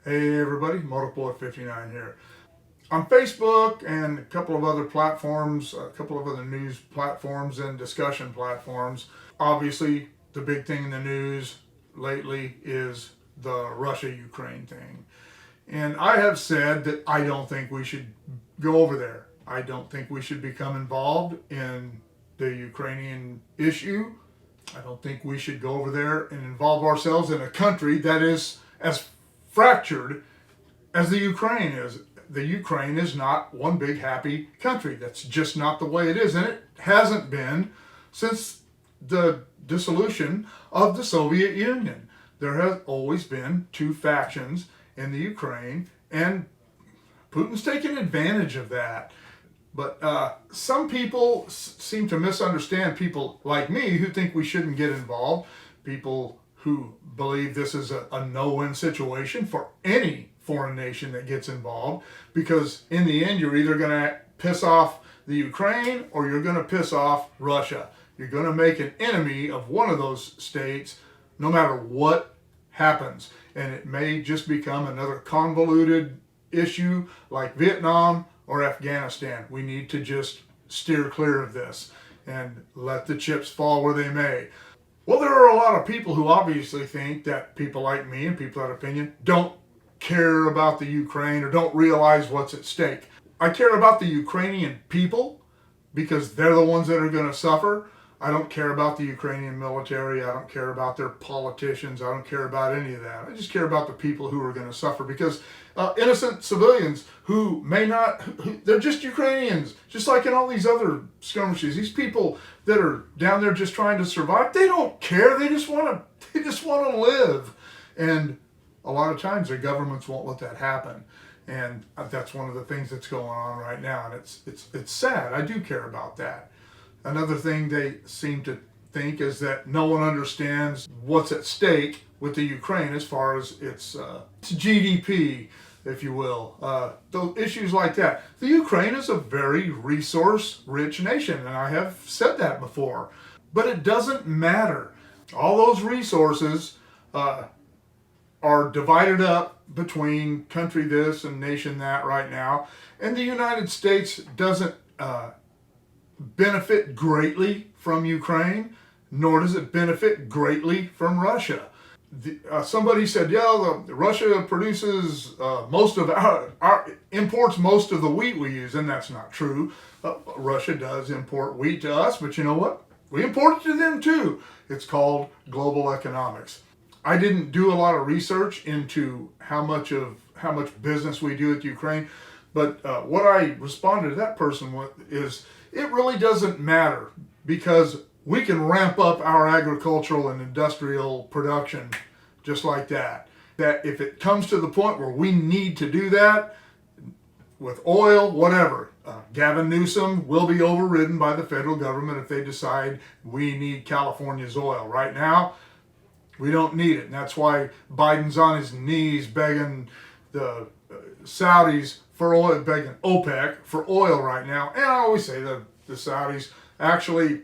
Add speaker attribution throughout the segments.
Speaker 1: Hey everybody, Motorport59 here. On Facebook and a couple of other platforms, a couple of other news platforms and discussion platforms, obviously the big thing in the news lately is the Russia-Ukraine thing. And I have said that I don't think we should go over there. I don't think we should become involved in the Ukrainian issue. I don't think we should go over there and involve ourselves in a country that is as fractured as the Ukraine is. The Ukraine is not one big happy country. That's just not the way it is, and it hasn't been since the dissolution of the Soviet Union. There has always been two factions in the Ukraine, and Putin's taken advantage of that. But some people seem to misunderstand people like me who think we shouldn't get involved, people who believe this is a no-win situation for any foreign nation that gets involved, because in the end you're either going to piss off the Ukraine or you're going to piss off Russia. You're going to make an enemy of one of those states no matter what happens. And it may just become another convoluted issue like Vietnam or Afghanistan. We need to just steer clear of this and let the chips fall where they may. Well, there are a lot of people who obviously think that people like me and people of that opinion don't care about the Ukraine or don't realize what's at stake. I care about the Ukrainian people because they're the ones that are going to suffer. I don't care about the Ukrainian military. I don't care about their politicians. I don't care about any of that. I just care about the people who are going to suffer, because innocent civilians who may not, they're just Ukrainians, just like in all these other skirmishes. These people that are down there just trying to survive, they don't care. They just want to live. And a lot of times their governments won't let that happen. And that's one of the things that's going on right now. And it's sad. I do care about that. Another thing they seem to think is that no one understands what's at stake with the Ukraine as far as its GDP, if you will. Those issues like that. The Ukraine is a very resource-rich nation, and I have said that before. But it doesn't matter. All those resources are divided up between country this and nation that right now. And the United States doesn't benefit greatly from Ukraine, nor does it benefit greatly from Russia. Somebody said, yeah, Russia produces most of imports most of the wheat we use, and that's not true. Russia does import wheat to us, but you know what? We import it to them too. It's called global economics. I didn't do a lot of research into how much business we do with Ukraine, but what I responded to that person with is, it really doesn't matter, because we can ramp up our agricultural and industrial production just like that. That if it comes to the point where we need to do that with oil, whatever, Gavin Newsom will be overridden by the federal government if they decide we need California's oil. Right now, we don't need it. And that's why Biden's on his knees begging the Saudis for oil, begging OPEC for oil right now. And I always say that the Saudis, actually,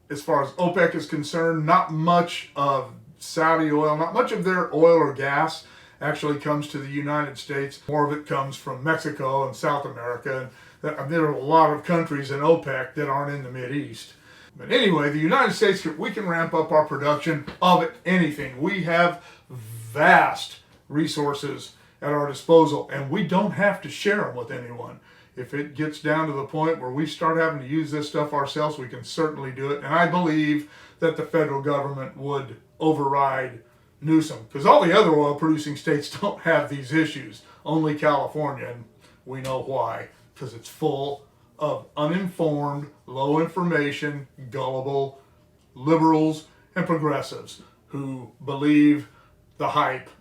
Speaker 1: as far as OPEC is concerned, not much of Saudi oil, not much of their oil or gas actually comes to the United States. More of it comes from Mexico and South America. And there are a lot of countries in OPEC that aren't in the Mideast. But anyway, the United States, we can ramp up our production of anything. We have vast resources at our disposal, and we don't have to share them with anyone. If it gets down to the point where we start having to use this stuff ourselves, we can certainly do it. And I believe that the federal government would override Newsom, because all the other oil-producing states don't have these issues. Only California, and we know why, because it's full of uninformed, low information, gullible liberals and progressives who believe the hype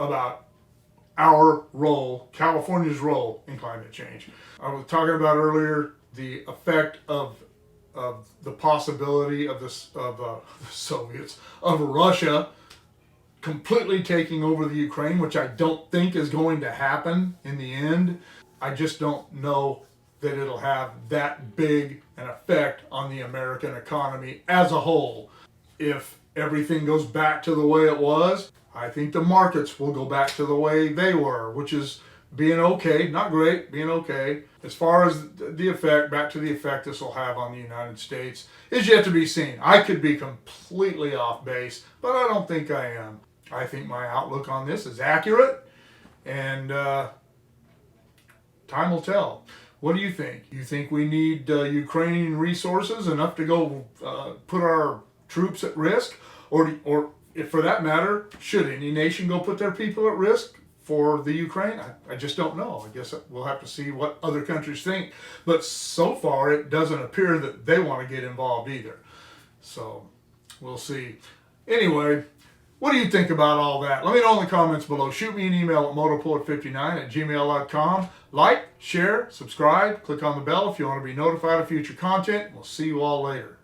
Speaker 1: about our role, California's role in climate change. I was talking about earlier the effect of the possibility of the Soviets, of Russia completely taking over the Ukraine, which I don't think is going to happen in the end. I just don't know that it'll have that big an effect on the American economy as a whole. If everything goes back to the way it was, I think the markets will go back to the way they were, which is being okay, not great, being okay. As far as the effect, back to the effect this will have on the United States, is yet to be seen. I could be completely off base, but I don't think I am. I think my outlook on this is accurate, and time will tell. What do you think? You think we need Ukrainian resources enough to go put our troops at risk? Or if for that matter, should any nation go put their people at risk for the Ukraine? I just don't know. I guess we'll have to see what other countries think. But so far, it doesn't appear that they want to get involved either. So we'll see. Anyway, what do you think about all that? Let me know in the comments below. Shoot me an email at motopoet59@gmail.com. Like, share, subscribe, click on the bell if you want to be notified of future content. We'll see you all later.